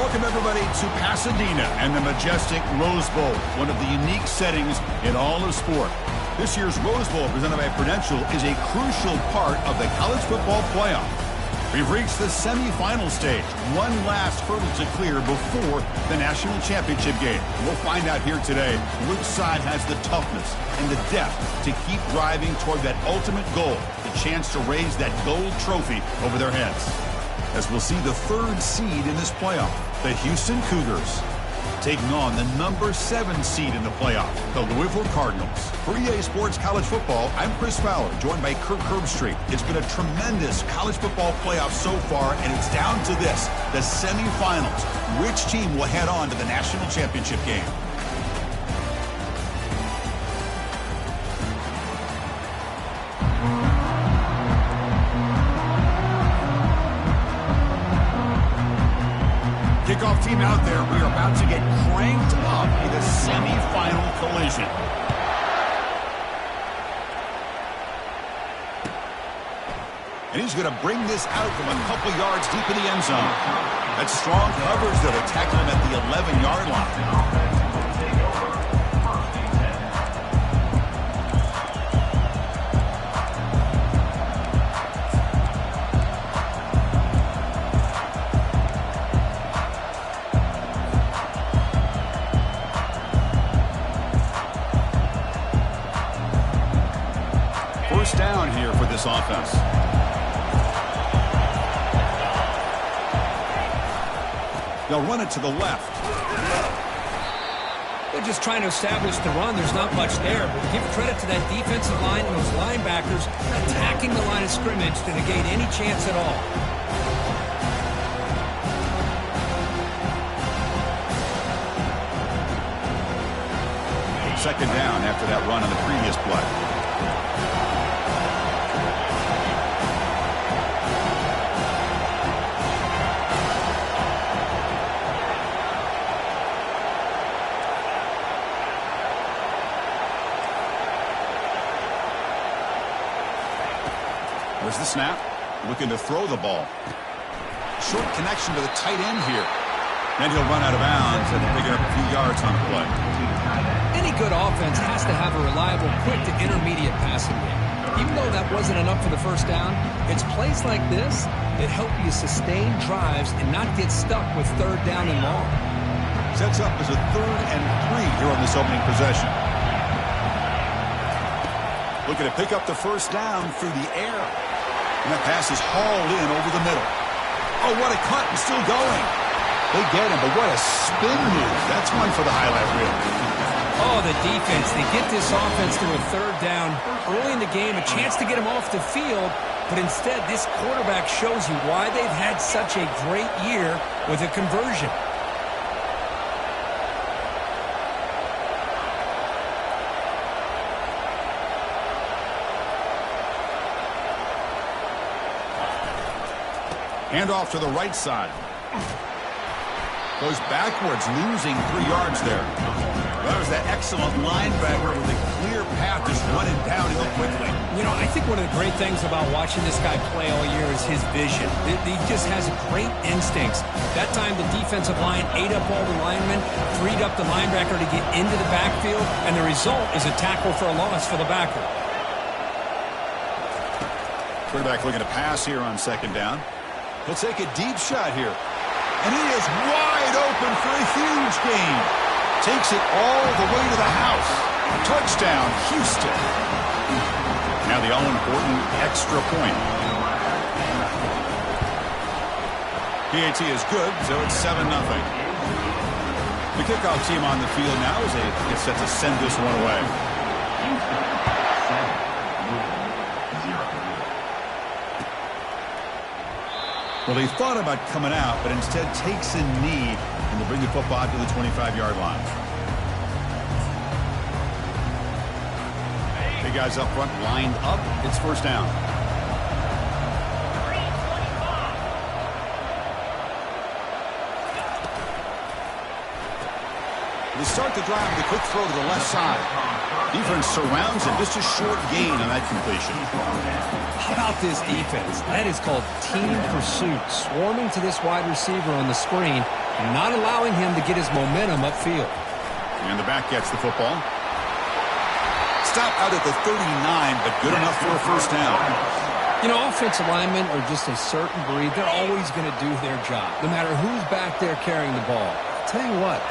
Welcome, everybody, to Pasadena and the majestic Rose Bowl, one of the unique settings in all of sport. This year's Rose Bowl, presented by Prudential, is a crucial part of the college football playoff. We've reached the semifinal stage, one last hurdle to clear before the national championship game. We'll find out here today which side has the toughness and the depth to keep driving toward that ultimate goal, the chance to raise that gold trophy over their heads. As we'll see the third seed in this playoff, the Houston Cougars, taking on the number 7 seed in the playoff, the Louisville Cardinals. For EA Sports College Football, I'm Chris Fowler, joined by Kirk Herbstreit. It's been a tremendous college football playoff so far, and it's down to this, the semifinals. Which team will head on to the national championship game? Kickoff team out there. We are about to get cranked up with a semifinal collision. And he's going to bring this out from a couple yards deep in the end zone. That's strong coverage, though, to tackle him at the 11-yard line. First down here for this offense. They'll run it to the left. They're just trying to establish the run. There's not much there, but give credit to that defensive line and those linebackers attacking the line of scrimmage to negate any chance at all. Second down after that run on the previous play. There's the snap. Looking to throw the ball. Short connection to the tight end here. Then he'll run out of bounds and pick it up a few yards on the play. Any good offense has to have a reliable, quick to intermediate passing game. Even though that wasn't enough for the first down, it's plays like this that help you sustain drives and not get stuck with third down and long. Sets up as a 3rd and 3 here on this opening possession. Looking to pick up the first down through the air. And that pass is hauled in over the middle. Oh, what a cut, and still going. They get him, but what a spin move. That's one for the highlight reel. Oh, the defense. They get this offense to a third down early in the game, a chance to get him off the field, but instead this quarterback shows you why they've had such a great year with a conversion. Hand off to the right side. Goes backwards, losing 3 yards there. That was that excellent linebacker with a clear path, just running down and go quickly. You know, I think one of the great things about watching this guy play all year is his vision. He just has great instincts. That time the defensive line ate up all the linemen, freed up the linebacker to get into the backfield, and the result is a tackle for a loss for the backer. Quarterback looking to pass here on second down. He'll take a deep shot here. And he is wide open for a huge gain. Takes it all the way to the house. Touchdown, Houston. Now the all-important extra point. PAT is good, so it's 7-0. The kickoff team on the field now as they get set to send this one away. Well, he thought about coming out, but instead takes a knee and to bring the football to the 25-yard line. Big guys up front lined up. It's first down. They start the drive with a quick throw to the left side. Defense surrounds him. Just a short gain on that completion. How about this defense? That is called team pursuit. Swarming to this wide receiver on the screen. not allowing him to get his momentum upfield. And the back gets the football. Stop out at the 39, but good enough for a first down. You know, offensive linemen are just a certain breed. They're always going to do their job, no matter who's back there carrying the ball. I'll tell you what,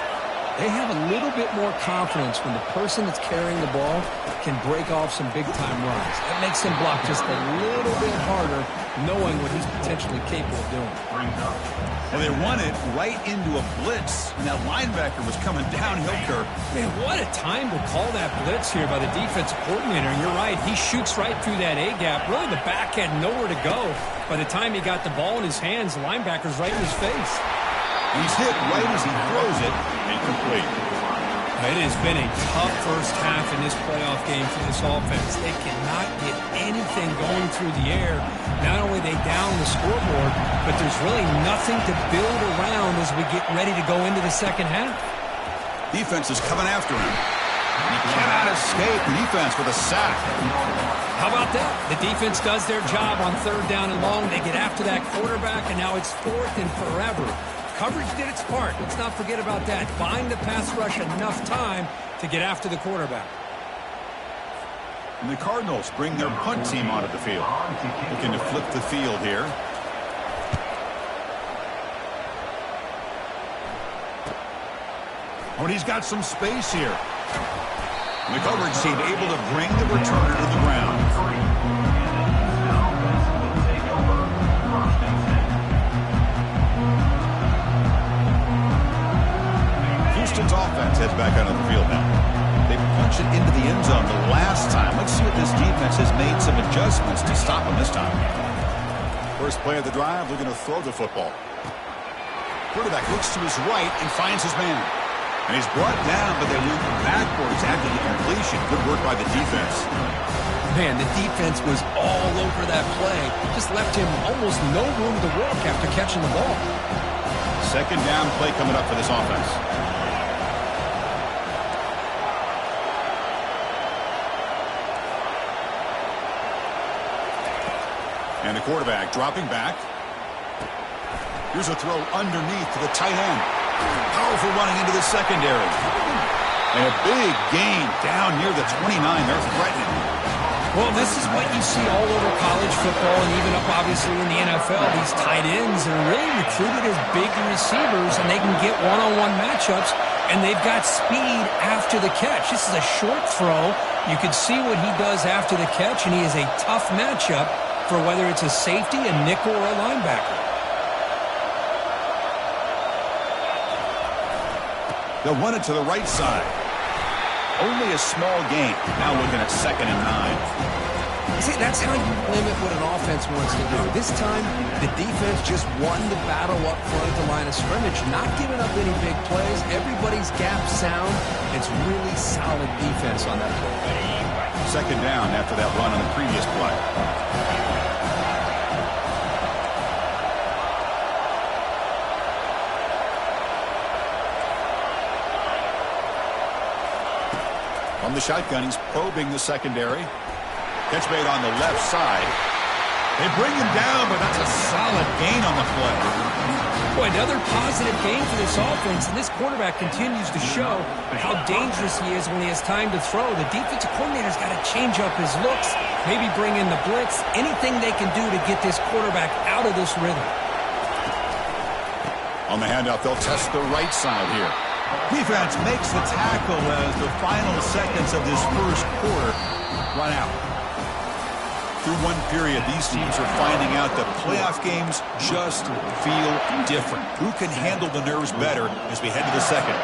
they have a little bit more confidence when the person that's carrying the ball can break off some big-time runs. That makes them block just a little bit harder, knowing what he's potentially capable of doing. Well, they run it right into a blitz, and that linebacker was coming downhill, Kirk. Man, what a time to call that blitz here by the defensive coordinator. And you're right, he shoots right through that A-gap. Really, the back had nowhere to go. By the time he got the ball in his hands, the linebacker's right in his face. He's hit right as he throws it, incomplete. It has been a tough first half in this playoff game for this offense. They cannot get anything going through the air. Not only they down the scoreboard, but there's really nothing to build around as we get ready to go into the second half. Defense is coming after him. He cannot escape. The defense with a sack. How about that? The defense does their job on third down and long. They get after that quarterback, and now it's fourth and forever. Coverage did its part. Let's not forget about that. Buying the pass rush enough time to get after the quarterback. And the Cardinals bring their punt team onto the field. Looking to flip the field here. Oh, and he's got some space here. And the coverage team able to bring the returner to the ground. Houston's offense heads back onto the field now. They punch it into the end zone the last time. Let's see if this defense has made some adjustments to stop them this time. First play of the drive, looking to throw the football. Quarterback looks to his right and finds his man. And he's brought down, but they move backwards after the completion. Good work by the defense. Man, the defense was all over that play. Just left him almost no room to work after catching the ball. Second down play coming up for this offense. And the quarterback dropping back. Here's a throw underneath to the tight end. Powerful running into the secondary. And a big gain down near the 29. They're threatening. Well, this is what you see all over college football and even up, obviously, in the NFL. These tight ends are really recruited as big receivers, and they can get one-on-one matchups, and they've got speed after the catch. This is a short throw. You can see what he does after the catch, and he is a tough matchup for whether it's a safety, a nickel, or a linebacker. They'll run it to the right side. Only a small gain. Now looking at 2nd and 9. See, that's how you limit what an offense wants to do. This time, the defense just won the battle up front at the line of scrimmage, not giving up any big plays. Everybody's gap sound. It's really solid defense on that play. 2nd down after that run on the previous play. From the shotgun, he's probing the secondary. Catch made on the left side. They bring him down, but that's a solid gain on the play. Boy, another positive gain for this offense, and this quarterback continues to show how dangerous he is when he has time to throw. The defensive coordinator's got to change up his looks, maybe bring in the blitz, anything they can do to get this quarterback out of this rhythm. On the handoff, they'll test the right side here. Defense makes the tackle as the final seconds of this first quarter run out. Through one period, these teams are finding out that playoff games just feel different. Who can handle the nerves better as we head to the second?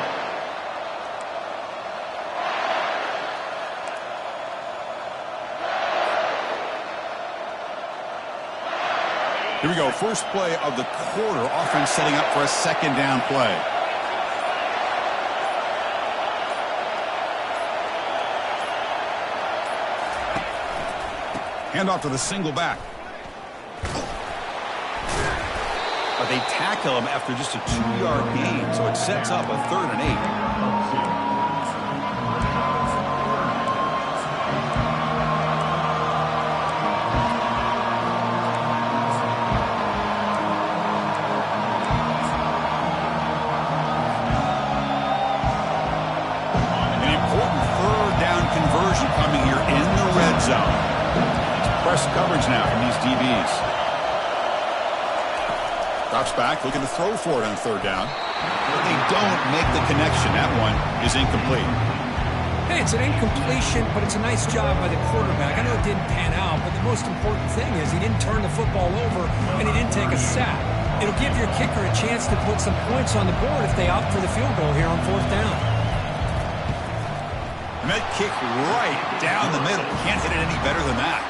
Here we go. First play of the quarter. Offense setting up for a 2nd down play. Handoff to the single back. But they tackle him after just a 2-yard gain, so it sets up a 3rd and 8. pressure coming here in the red zone. Press coverage now from these DBs. Drops back, looking to throw for it on third down. But they don't make the connection. That one is incomplete. Hey, it's an incompletion, but it's a nice job by the quarterback. I know it didn't pan out, but the most important thing is he didn't turn the football over and he didn't take a sack. It'll give your kicker a chance to put some points on the board if they opt for the field goal here on fourth down. And that kick right down the middle. Can't hit it any better than that.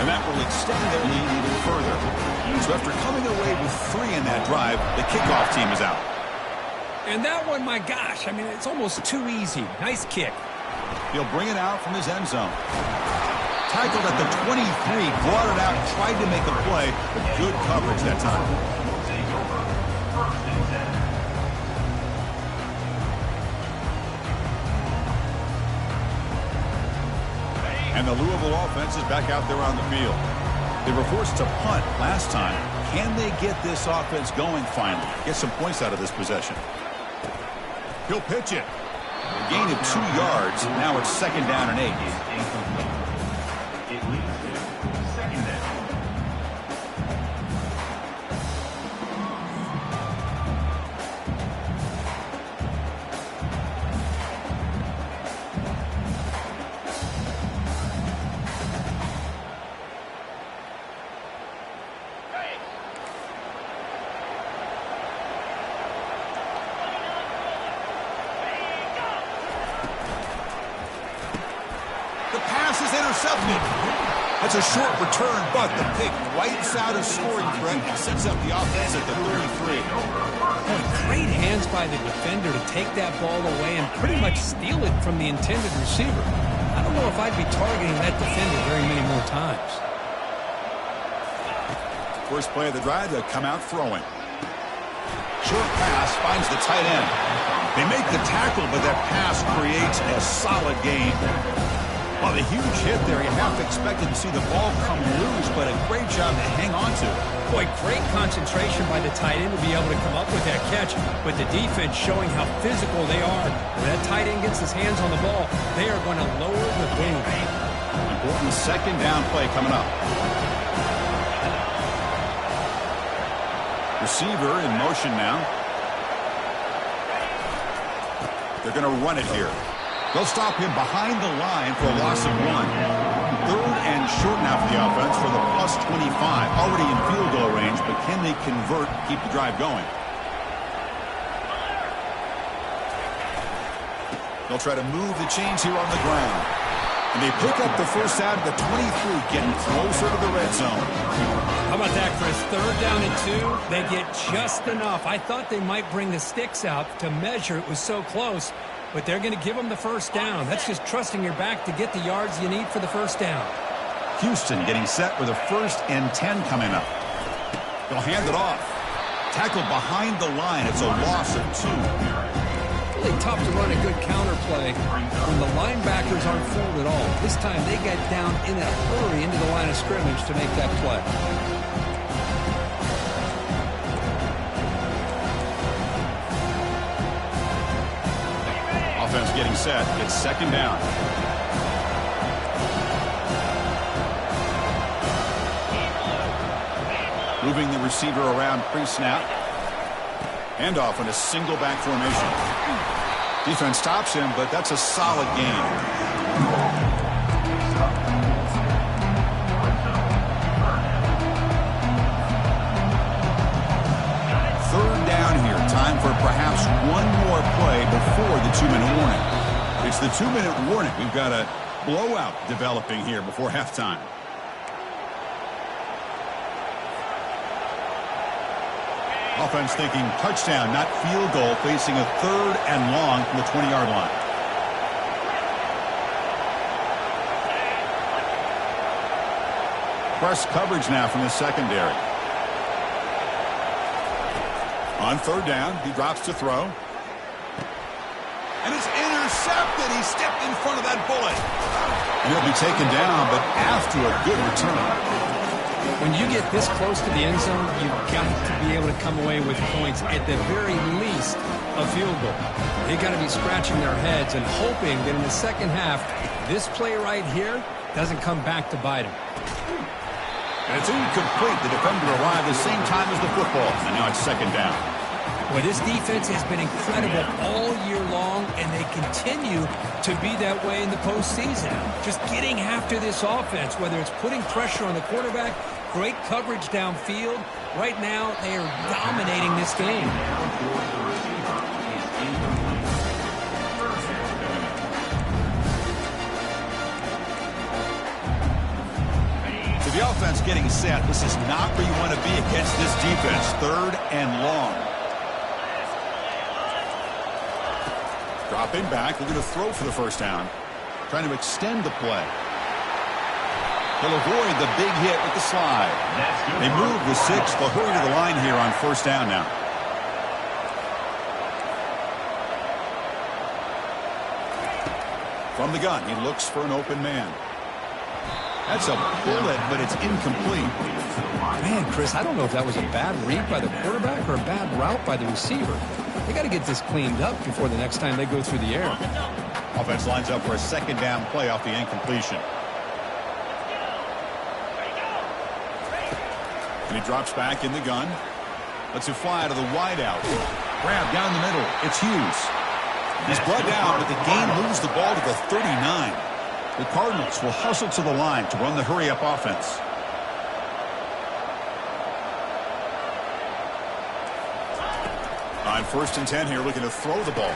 And that will extend their lead even further. So after coming away with 3 in that drive, the kickoff team is out. And that one, my gosh, I mean, it's almost too easy. Nice kick. He'll bring it out from his end zone. Tackled at the 23, brought it out, tried to make a play, but good coverage that time. And the Louisville offense is back out there on the field. They were forced to punt last time. Can they get this offense going finally? Get some points out of this possession. He'll pitch it. A gain of 2 yards. Now it's 2nd down and 8. It leads to 2nd down. The pass is intercepted. That's a short return, but the pick wipes out a scoring threat and sets up the offense at the 33. Great hands by the defender to take that ball away and pretty much steal it from the intended receiver. I don't know if I'd be targeting that defender very many more times. First play of the drive, they'll come out throwing. Short pass finds the tight end. They make the tackle, but that pass creates a solid gain. Well, the huge hit there, you half expected to see the ball come loose, but a great job to hang on to. Boy, great concentration by the tight end to be able to come up with that catch, but the defense showing how physical they are. When that tight end gets his hands on the ball, they are going to lower the boom. Important 2nd down play coming up. Receiver in motion now. They're going to run it here. They'll stop him behind the line for a loss of 1. 3rd and short now for the offense for the plus 25. Already in field goal range, but can they convert, keep the drive going? They'll try to move the chains here on the ground. And they pick up the first out of the 23, getting closer to the red zone. How about that, Chris? 3rd down and 2. They get just enough. I thought they might bring the sticks out to measure. It was so close. But they're going to give them the first down. That's just trusting your back to get the yards you need for the first down. Houston getting set with a 1st and 10 coming up. They'll hand it off. Tackled behind the line. It's a loss of 2. Really tough to run a good counter play when the linebackers aren't fooled at all. This time they got down in a hurry into the line of scrimmage to make that play. Offense getting set. It's 2nd down. Moving the receiver around pre-snap. Handoff in a single back formation. Defense stops him, but that's a solid gain. Third down here. Time for perhaps one more play before the 2-minute warning. It's the 2-minute warning. We've got a blowout developing here before halftime. Offense thinking touchdown, not field goal, facing a 3rd and long from the 20-yard line. Press coverage now from the secondary. On 3rd down, he drops to throw. And it's intercepted. He stepped in front of that bullet. And he'll be taken down, but after a good return. When you get this close to the end zone, you've got to be able to come away with points. At the very least, a field goal. They got to be scratching their heads and hoping that in the second half, this play right here doesn't come back to bite them. And it's incomplete. The defender arrived the same time as the football. And now it's second down. Well, this defense has been incredible all year long, and they continue to be that way in the postseason. Just getting after this offense, whether it's putting pressure on the quarterback, great coverage downfield. Right now, they are dominating this game. So the offense getting set. This is not where you want to be against this defense. Third and long. Dropping back, looking to throw for the first down. Trying to extend the play. He'll avoid the big hit with the slide. They move the 6. They'll hurry to the line here on first down now. From the gun, he looks for an open man. That's a bullet, but it's incomplete. Man, Chris, I don't know if that was a bad read by the quarterback or a bad route by the receiver. They got to get this cleaned up before the next time they go through the air. Offense lines up for a second down play off the incompletion. And he drops back in the gun. Lets it fly to the wideout. Grab down the middle. It's Hughes. He's brought down, but the game moves the ball to the 39. The Cardinals will hustle to the line to run the hurry-up offense. On first and 10 here, looking to throw the ball.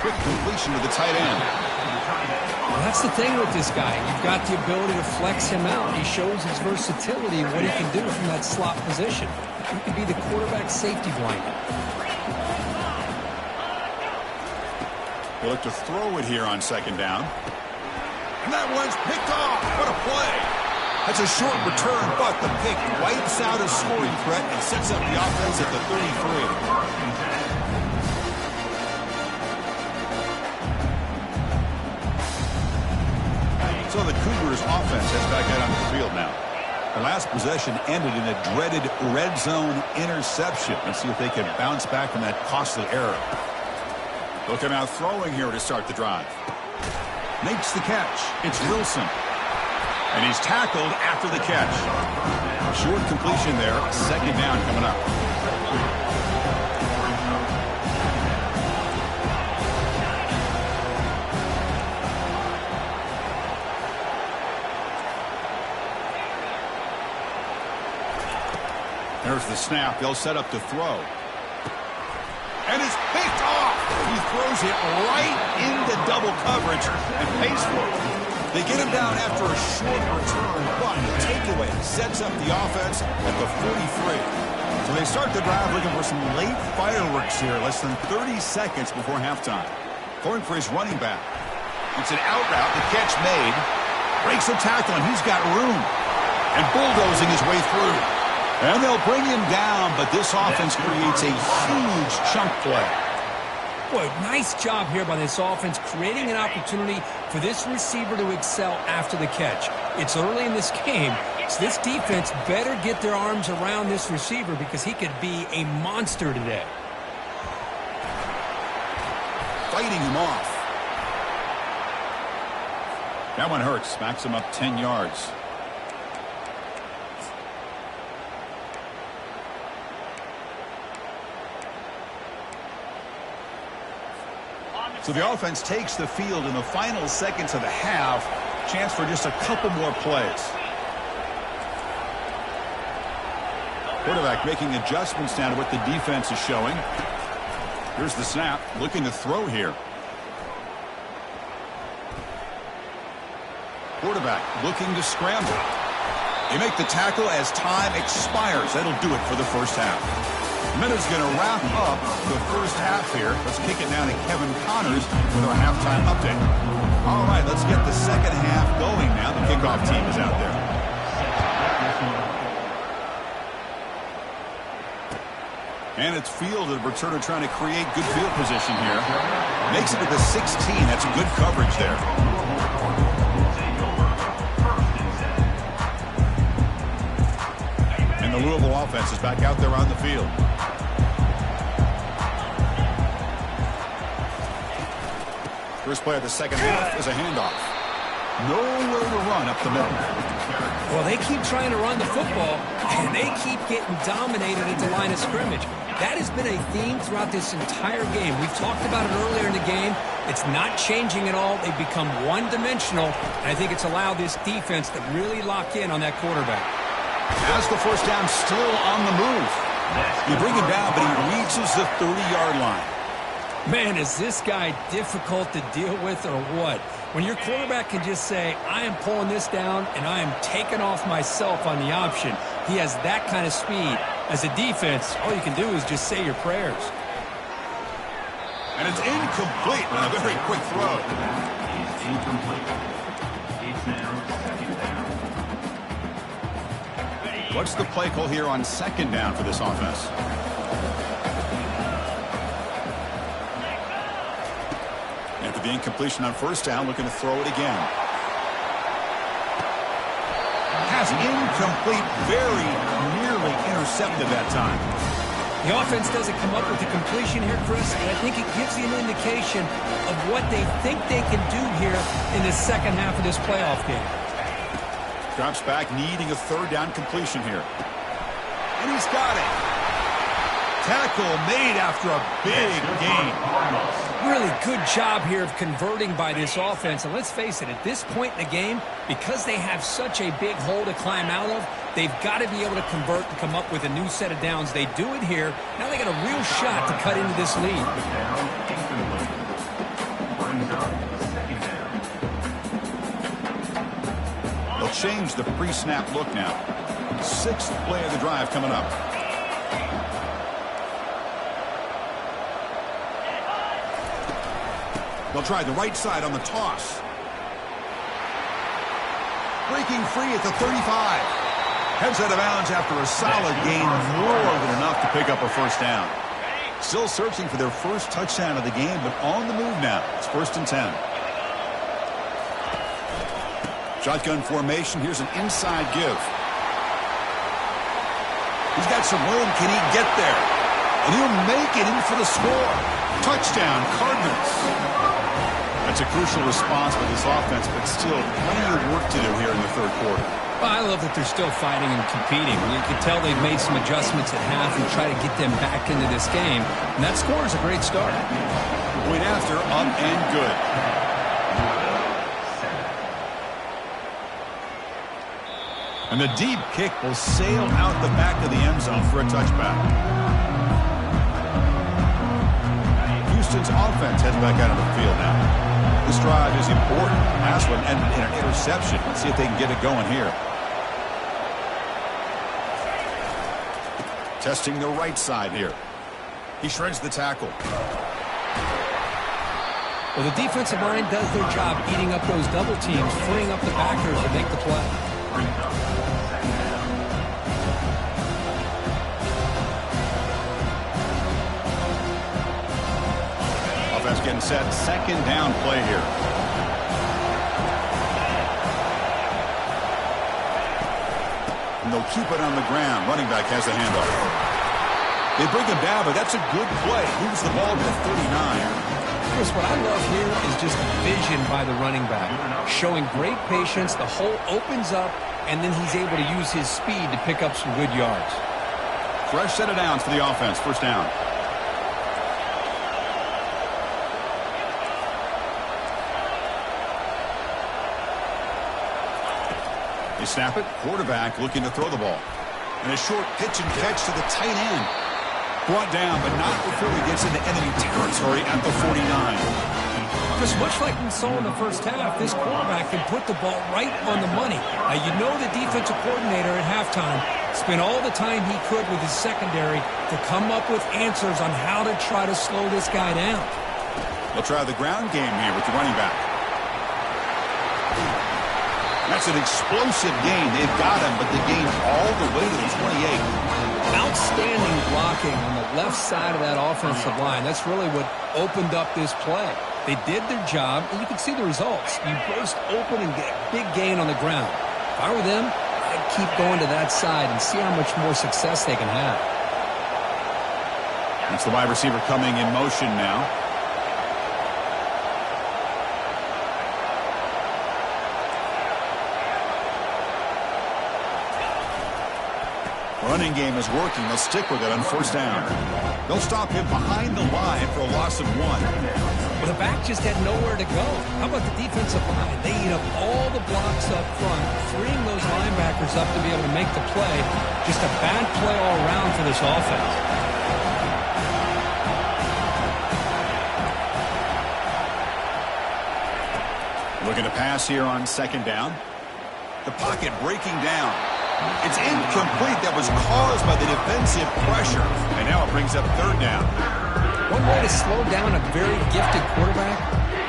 Quick completion to the tight end. Well, that's the thing with this guy. You've got the ability to flex him out. He shows his versatility and what he can do from that slot position. He can be the quarterback safety blanket. They look to throw it here on second down. And that one's picked off. What a play. That's a short return, but the pick wipes out a scoring threat and sets up the offense at the 33. So the Cougars offense heads back out onto the field now. The last possession ended in a dreaded red zone interception. Let's see if they can bounce back from that costly error. Looking out throwing here to start the drive. Makes the catch. It's Wilson. And he's tackled after the catch. Short completion there. Second down coming up. There's the snap. They'll set up to throw. And it's picked off. He throws it right into double coverage and pays for it. They get him down after a short return, but the takeaway sets up the offense at the 43. So they start the drive looking for some late fireworks here, less than 30 seconds before halftime. Going for his running back. It's an out route, the catch made. Breaks a tackle, and he's got room. And bulldozing his way through. And they'll bring him down, but this offense creates a huge chunk play. Boy, nice job here by this offense, creating an opportunity for this receiver to excel after the catch. It's early in this game, so this defense better get their arms around this receiver because he could be a monster today. Fighting him off. That one hurts. Smacks him up 10 yards. So the offense takes the field in the final seconds of the half. Chance for just a couple more plays. Quarterback making adjustments now to what the defense is showing. Here's the snap. Looking to throw here. Quarterback looking to scramble. They make the tackle as time expires. That'll do it for the first half. Minute's going to wrap up the first half here. Let's kick it now to Kevin Connors with our halftime update. All right, let's get the second half going now. The kickoff team is out there. And it's fielded. Returner trying to create good field position here. Makes it to the 16. That's good coverage there. The Louisville offense is back out there on the field. First play of the second half is a handoff. Nowhere to run up the middle. Well, they keep trying to run the football, and they keep getting dominated at the line of scrimmage. That has been a theme throughout this entire game. We've talked about it earlier in the game. It's not changing at all. They've become one-dimensional, and I think it's allowed this defense to really lock in on that quarterback. Has the first down, still on the move. You bring him down, but he reaches the 30-yard line. Man, is this guy difficult to deal with or what? When your quarterback can just say, I am pulling this down and I am taking off myself on the option. He has that kind of speed. As a defense, all you can do is just say your prayers. And it's incomplete on a very quick throw. It's incomplete. It's now second down. What's the play call here on second down for this offense? After the incompletion on first down, looking to throw it again. Has incomplete, very nearly intercepted that time. The offense doesn't come up with the completion here, Chris, and I think it gives you an indication of what they think they can do here in the second half of this playoff game. Drops back, needing a third down completion here. And he's got it. Tackle made after a big gain. Really good job here of converting by this offense. And let's face it, at this point in the game, because they have such a big hole to climb out of, they've got to be able to convert and come up with a new set of downs. They do it here. Now they got a real shot to cut into this lead. They'll change the pre-snap look now. Sixth play of the drive coming up. They'll try the right side on the toss. Breaking free at the 35. Heads out of bounds after a solid gain, more than enough to pick up a first down. Still searching for their first touchdown of the game, but on the move now. It's 1st and 10. Shotgun formation. Here's an inside give. He's got some room. Can he get there? And he'll make it in for the score. Touchdown, Cardinals. That's a crucial response by this offense, but still plenty of work to do here in the third quarter. Well, I love that they're still fighting and competing. You can tell they've made some adjustments at half and try to get them back into this game. And that score is a great start. Point after, up and good. And the deep kick will sail out the back of the end zone for a touchback. Houston's offense heads back out of the field now. This drive is important. Pass one ended in an interception. Let's see if they can get it going here. Testing the right side here. He shreds the tackle. Well, the defensive line does their job eating up those double teams, freeing up the backers to make the play. Offense getting set. Second down play here. And they'll keep it on the ground. Running back has the handoff. They bring him down, but that's a good play. Moves the ball to the 39. Chris, what I love here is just vision by the running back. Showing great patience. The hole opens up, and then he's able to use his speed to pick up some good yards. Fresh set of downs for the offense. First down. They snap it. Quarterback looking to throw the ball. And a short pitch and catch to the tight end. Brought down, but not before he gets into enemy territory at the 49. Just much like we saw in the first half, this quarterback can put the ball right on the money. Now, you know the defensive coordinator at halftime spent all the time he could with his secondary to come up with answers on how to try to slow this guy down. They'll try the ground game here with the running back. That's an explosive gain. They've got him, but the gain all the way to the 28. Outstanding blocking on the left side of that offensive line. That's really what opened up this play. They did their job, and you can see the results. You burst open and get a big gain on the ground. If I were them, I'd keep going to that side and see how much more success they can have. That's the wide receiver coming in motion now. Running game is working. They'll stick with it on first down. They'll stop him behind the line for a loss of 1. Well, the back just had nowhere to go. How about the defensive line? They eat up all the blocks up front, freeing those linebackers up to be able to make the play. Just a bad play all around for this offense. Looking to pass here on second down. The pocket breaking down. It's incomplete. That was caused by the defensive pressure. And now it brings up third down. One way to slow down a very gifted quarterback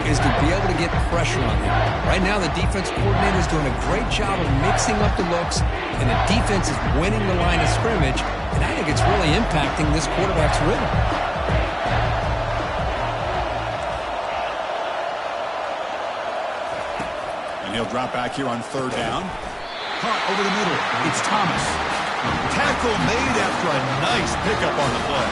is to be able to get pressure on him. Right now, the defense coordinator is doing a great job of mixing up the looks, and the defense is winning the line of scrimmage, and I think it's really impacting this quarterback's rhythm. And he'll drop back here on third down. Caught over the middle. It's Thomas. Tackle made after a nice pickup on the play.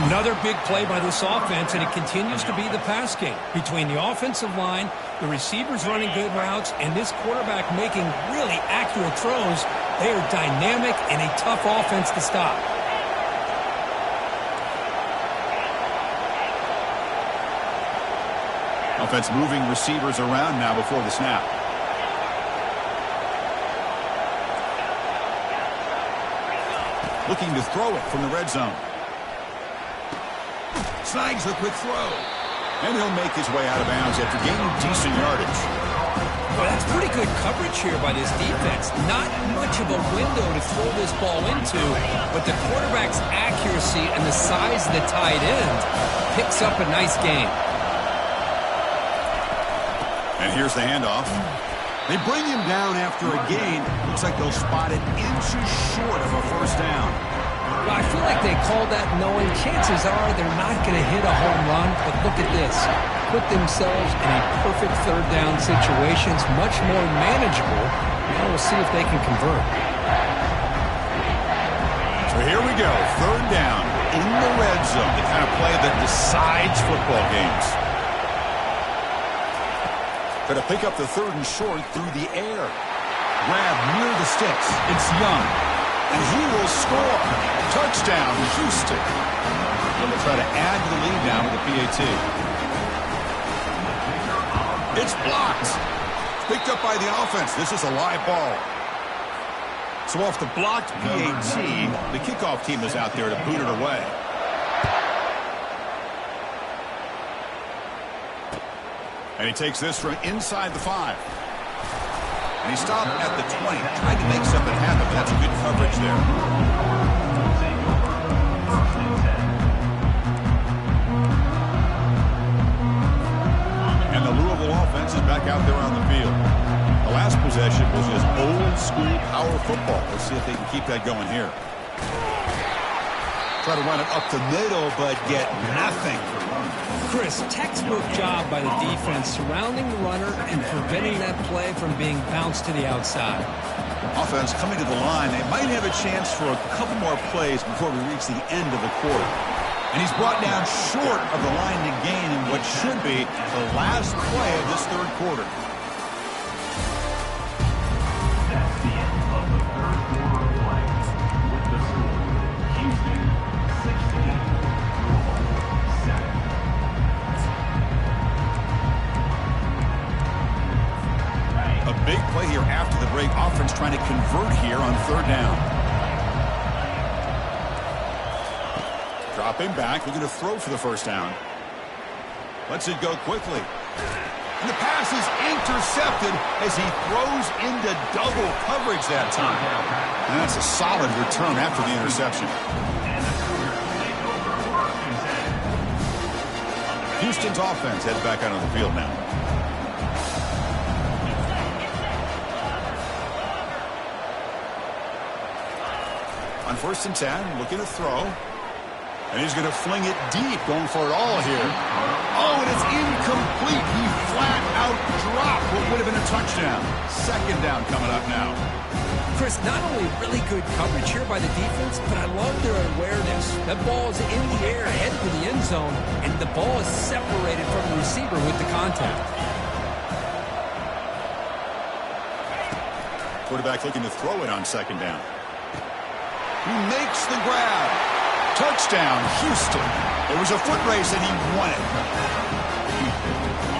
Another big play by this offense, and it continues to be the pass game. Between the offensive line, the receivers running good routes, and this quarterback making really accurate throws, they are dynamic and a tough offense to stop. Offense moving receivers around now before the snap. Looking to throw it from the red zone. Snags the quick throw. And he'll make his way out of bounds after gaining decent yardage. Well, that's pretty good coverage here by this defense. Not much of a window to throw this ball into, but the quarterback's accuracy and the size of the tight end picks up a nice game. And here's the handoff. They bring him down after a gain. Looks like they'll spot it inches short of a first down. Well, I feel like they called that knowing chances are they're not going to hit a home run, but look at this. Put themselves in a perfect third down situation. It's much more manageable. Now we'll see if they can convert. So here we go. Third down in the red zone. The kind of play that decides football games. Going to pick up the third and short through the air. Grab near the sticks. It's Young. And he will score. Touchdown, Houston. And we'll try to add to the lead now with the PAT. It's blocked. Picked up by the offense. This is a live ball. So off the blocked PAT, the kickoff team is out there to boot it away. And he takes this from inside the 5. And he stopped at the 20, trying to make something happen, but that's a good coverage there. And the Louisville offense is back out there on the field. The last possession was just old-school power football. Let's see if they can keep that going here. Try to run it up the middle, but get nothing. Chris, textbook job by the defense surrounding the runner and preventing that play from being bounced to the outside. Offense coming to the line. They might have a chance for a couple more plays before we reach the end of the quarter. And he's brought down short of the line to gain in what should be the last play of this third quarter. That's the end of the third quarter of play. With the score, Houston 16, Louisville 7. A big play here after the break. Offense trying to convert here on third down. Dropping back, looking to throw for the first down. Lets it go quickly. And the pass is intercepted as he throws into double coverage that time. And that's a solid return after the interception. Houston's offense heads back out on the field now. On first and 10, looking to throw. And he's going to fling it deep, going for it all here. Oh, and it's incomplete. He flat out dropped what would have been a touchdown. Second down coming up now. Chris, not only really good coverage here by the defense, but I love their awareness. That ball is in the air, headed to the end zone, and the ball is separated from the receiver with the contact. Quarterback looking to throw it on second down. He makes the grab. Touchdown, Houston. It was a foot race, and he won it.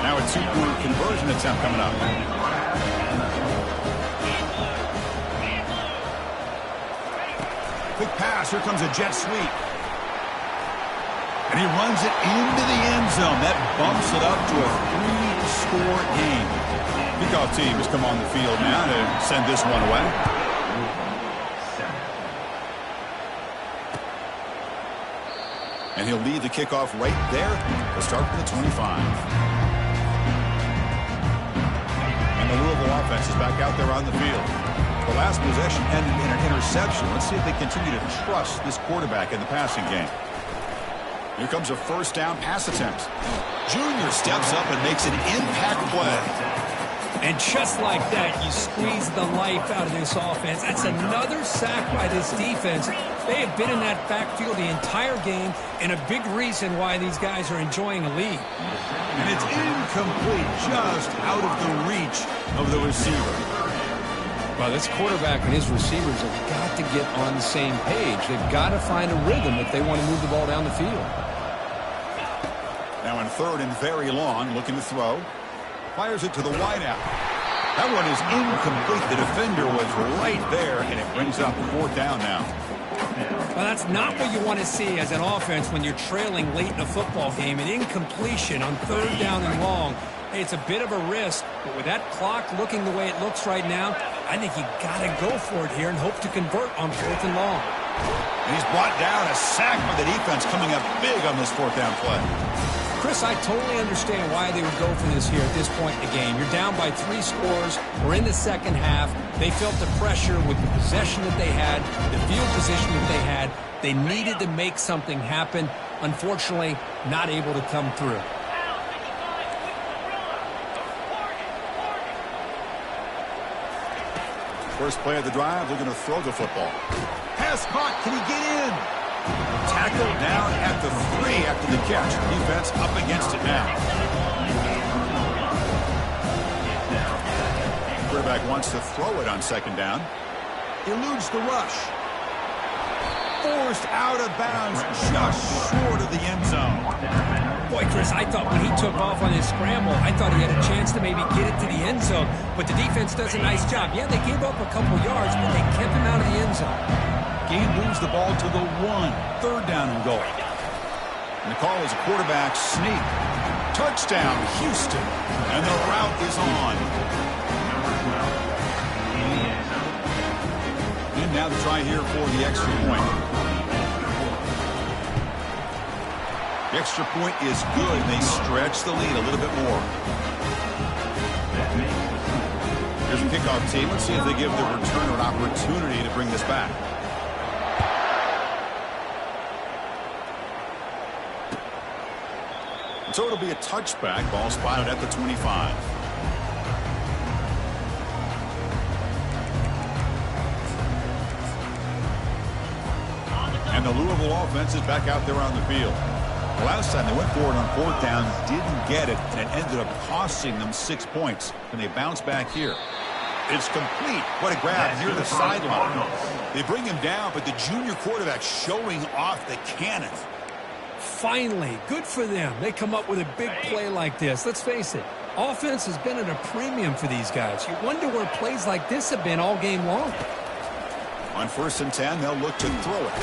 Now a two-point conversion attempt coming up. Quick pass. Here comes a jet sweep. And he runs it into the end zone. That bumps it up to a 3-score game. Kickoff team has come on the field now to send this one away. And he'll lead the kickoff right there to start from the 25. And the Louisville offense is back out there on the field. The last possession ended in an interception. Let's see if they continue to trust this quarterback in the passing game. Here comes a first down pass attempt. Junior steps up and makes an impact play. And just like that, you squeeze the life out of this offense. That's another sack by this defense. They have been in that backfield the entire game, and a big reason why these guys are enjoying a lead. And it's incomplete, just out of the reach of the receiver. Well, this quarterback and his receivers have got to get on the same page. They've got to find a rhythm if they want to move the ball down the field. Now in third and very long, looking to throw. Fires it to the wideout. That one is incomplete. The defender was right there, and it brings up fourth down now. Well, that's not what you want to see as an offense when you're trailing late in a football game. An incompletion on third down and long. Hey, it's a bit of a risk, but with that clock looking the way it looks right now, I think you got to go for it here and hope to convert on fourth and long. And he's brought down. A sack by the defense coming up big on this fourth down play. Chris, I totally understand why they would go for this here at this point in the game. You're down by 3 scores. We're in the second half. They felt the pressure with the possession that they had, the field position that they had. They needed to make something happen. Unfortunately, not able to come through. First play of the drive, they're going to throw the football. Pass caught. Can he get in? Tackled down at the 3 after the catch. Defense up against it now. Quarterback wants to throw it on second down. Eludes the rush. Forced out of bounds just short of the end zone. Boy, Chris, I thought when he took off on his scramble, I thought he had a chance to maybe get it to the end zone. But the defense does a nice job. Yeah, they gave up a couple yards, but they kept him out of the end zone. Gain moves the ball to the 1. Third down and goal. And the call is a quarterback sneak. Touchdown, Houston. And the route is on. And now the try here for the extra point. The extra point is good. They stretch the lead a little bit more. Here's a kickoff team. Let's see if they give the returner an opportunity to bring this back. So it'll be a touchback. Ball spotted at the 25. And the Louisville offense is back out there on the field. The last time they went for it on fourth down, didn't get it, and it ended up costing them 6 points. And they bounce back here. It's complete. What a grab near the sideline. They bring him down, but the junior quarterback showing off the cannon. Finally, good for them. They come up with a big play like this. Let's face it, offense has been at a premium for these guys. You wonder where plays like this have been all game long. On 1st and 10, they'll look to throw it.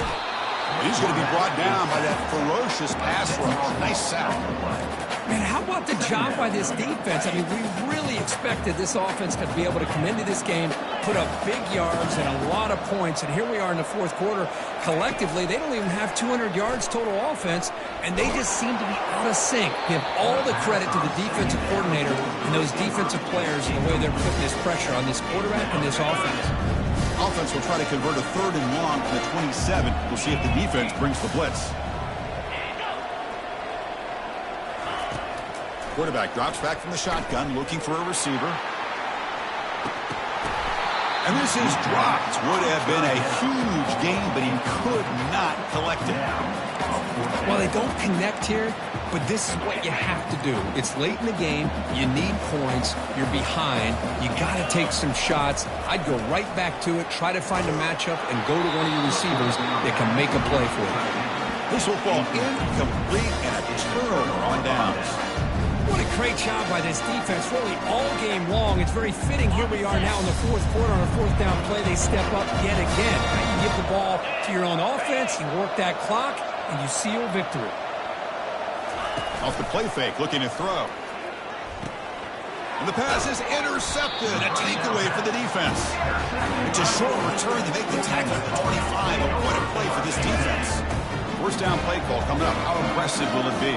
And he's going to be brought down by that ferocious pass rush. Nice sack. Man, how about the job by this defense? I mean, we really expected this offense to be able to come into this game, put up big yards and a lot of points, and here we are in the fourth quarter. Collectively, they don't even have 200 yards total offense, and they just seem to be out of sync. Give all the credit to the defensive coordinator and those defensive players and the way they're putting this pressure on this quarterback and this offense. Offense will try to convert a 3rd and long from the 27. We'll see if the defense brings the blitz. Quarterback drops back from the shotgun, looking for a receiver. And this is dropped. Would have been a huge gain, but he could not collect it. Well, they don't connect here, but this is what you have to do. It's late in the game. You need points. You're behind. You got to take some shots. I'd go right back to it, try to find a matchup, and go to one of your receivers that can make a play for you. This will fall incomplete and a turnover on downs. What a great job by this defense, really all game long. It's very fitting. Here we are now in the fourth quarter on a fourth down play. They step up yet again. Now you give the ball to your own offense, you work that clock, and you seal victory. Off the play fake, looking to throw. And the pass is intercepted. A takeaway for the defense. It's a short return to make the tackle at the 25. What a play for this defense. First down play call coming up. How aggressive will it be?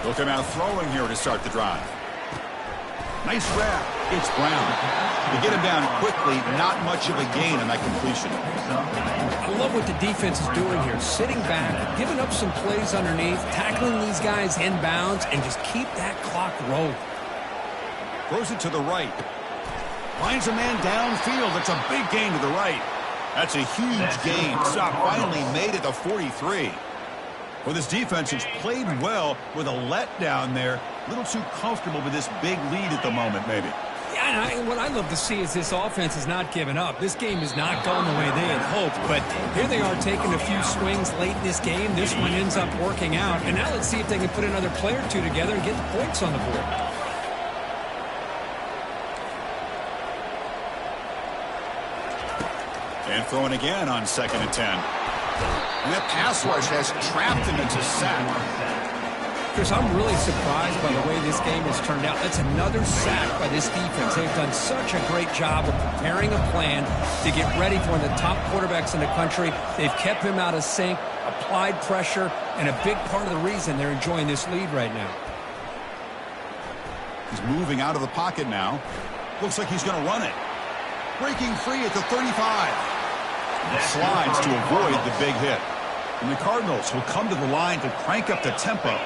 They'll come out throwing here to start the drive. Nice wrap. It's Brown. To get him down quickly, not much of a gain on that completion. I love what the defense is doing here. Sitting back, giving up some plays underneath, tackling these guys inbounds, and just keep that clock rolling. Throws it to the right. Finds a man downfield. That's a big gain to the right. That's a huge gain. Stop finally made it to 43. Well, this defense has played well with a letdown there. A little too comfortable with this big lead at the moment, maybe. Yeah, and what I love to see is this offense is not giving up. This game is not going the way they had hoped, but here they are taking a few swings late in this game. This one ends up working out, and now let's see if they can put another play or two together and get the points on the board. And throwing again on 2nd and 10. And that pass rush has trapped him into sack. Chris, I'm really surprised by the way this game has turned out. That's another sack by this defense. They've done such a great job of preparing a plan to get ready for one of the top quarterbacks in the country. They've kept him out of sync, applied pressure, and a big part of the reason they're enjoying this lead right now. He's moving out of the pocket now. Looks like he's going to run it. Breaking free at the 35. Slides to avoid the big hit. And the Cardinals will come to the line to crank up the tempo.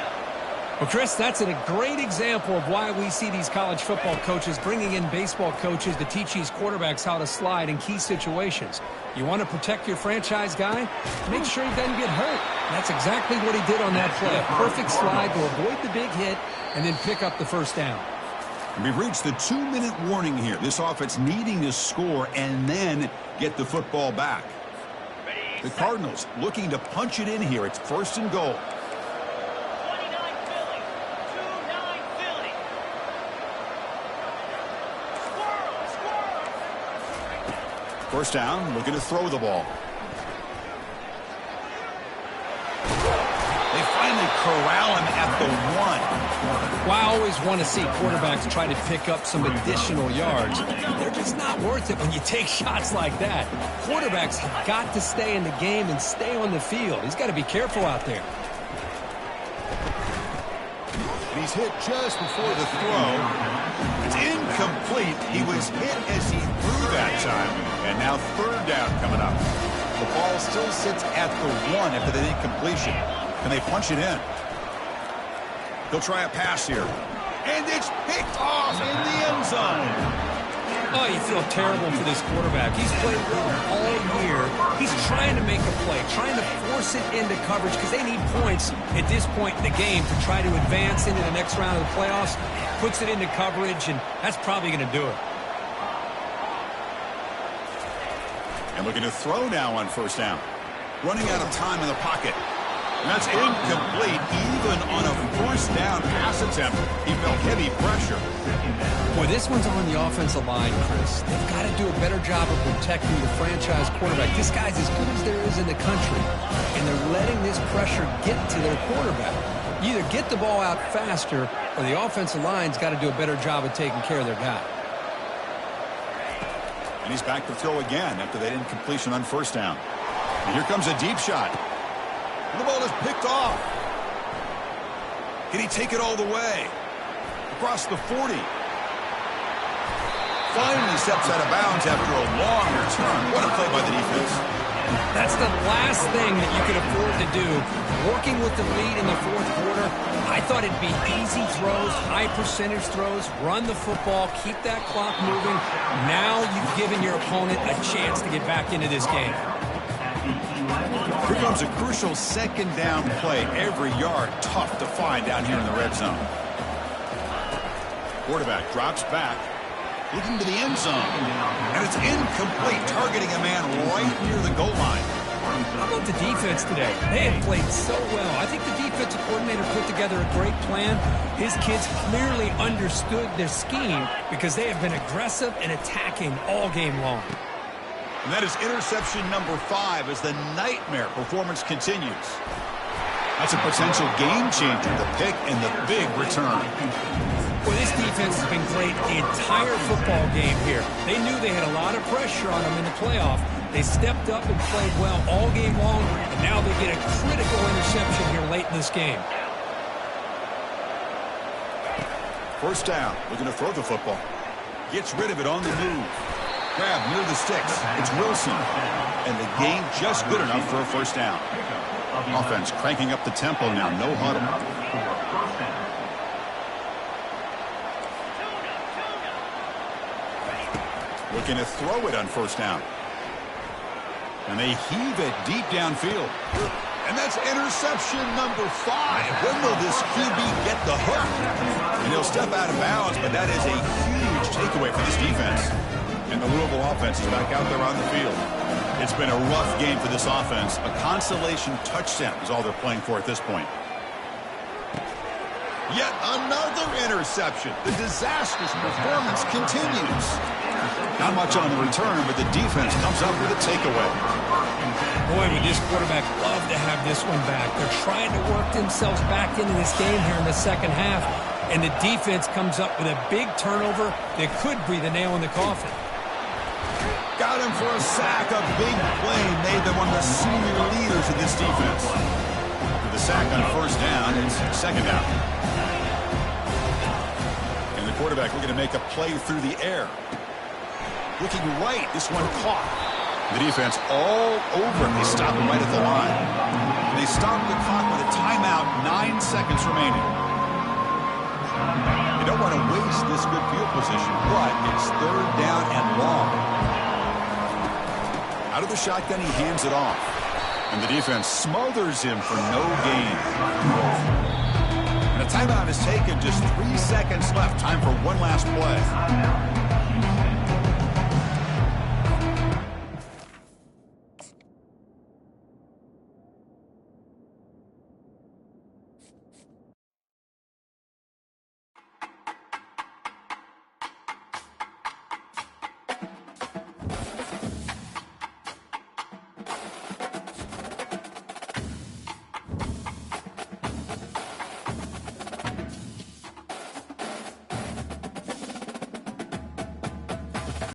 Well, Chris, that's a great example of why we see these college football coaches bringing in baseball coaches to teach these quarterbacks how to slide in key situations. You want to protect your franchise guy? Make sure he doesn't get hurt. That's exactly what he did on that play. A perfect slide to avoid the big hit and then pick up the first down. We've reached the 2-minute warning here. This offense needing to score and then get the football back. The Cardinals looking to punch it in here. It's 1st and goal. First down, looking to throw the ball. They finally corral him at the 1. Well, I always want to see quarterbacks try to pick up some additional yards. They're just not worth it when you take shots like that. Quarterbacks have got to stay in the game and stay on the field. He's got to be careful out there. And he's hit just before the throw. It's incomplete. He was hit as he threw that time. And now 3rd down coming up. The ball still sits at the 1 after the incompletion. Can they punch it in? He'll try a pass here. And it's picked off in the end zone. Oh, you feel terrible for this quarterback. He's played well all year. He's trying to make a play, trying to force it into coverage because they need points at this point in the game to try to advance into the next round of the playoffs. Puts it into coverage, and that's probably going to do it. And looking to throw now on 1st down. Running out of time in the pocket. And that's incomplete. Even on a 1st down pass attempt, he felt heavy pressure. Boy, this one's on the offensive line, Chris. They've got to do a better job of protecting the franchise quarterback. This guy's as good as there is in the country, and they're letting this pressure get to their quarterback. You either get the ball out faster, or the offensive line's got to do a better job of taking care of their guy. And he's back to throw again after that incompletion on 1st down. And here comes a deep shot. The ball is picked off. Can he take it all the way? Across the 40. Finally steps out of bounds after a long return. What a play by the defense. That's the last thing that you could afford to do. Working with the lead in the 4th quarter, I thought it'd be easy throws, high percentage throws, run the football, keep that clock moving. Now you've given your opponent a chance to get back into this game. Here comes a crucial second down play. Every yard tough to find down here in the red zone. Quarterback drops back, looking to the end zone. And it's incomplete, targeting a man right near the goal line. How about the defense today? They have played so well. I think the defensive coordinator put together a great plan. His kids clearly understood their scheme because they have been aggressive and attacking all game long. And that is interception number 5 as the nightmare performance continues. That's a potential game changer, the pick and the big return. Well, this defense has been great the entire football game here. They knew they had a lot of pressure on them in the playoff. They stepped up and played well all game long, and now they get a critical interception here late in this game. First down, looking to throw the football. Gets rid of it on the move. Grab near the sticks. It's Wilson. And the gain just good enough for a first down. Offense cranking up the tempo now. No huddle. Looking to throw it on first down. And they heave it deep downfield. And that's interception number 5. When will this QB get the hook? And he'll step out of bounds, but that is a huge takeaway for this defense. And the Louisville offense is back out there on the field. It's been a rough game for this offense. A consolation touchdown is all they're playing for at this point. Yet another interception. The disastrous performance continues. Not much on the return, but the defense comes up with a takeaway. Boy, would this quarterback love to have this one back. They're trying to work themselves back into this game here in the second half, and the defense comes up with a big turnover that could breathe a nail in the coffin. Got him for a sack. A big play made them one of the senior leaders of this defense. With the sack on first down, it's second down. And the quarterback looking to make a play through the air. Looking right, this one caught. The defense all over him. They stop him right at the line. They stop the clock with a timeout, 9 seconds remaining. They don't want to waste this good field position, but it's third down and long. Out of the shotgun, he hands it off. And the defense smothers him for no gain. And a timeout is taken, just 3 seconds left. Time for one last play.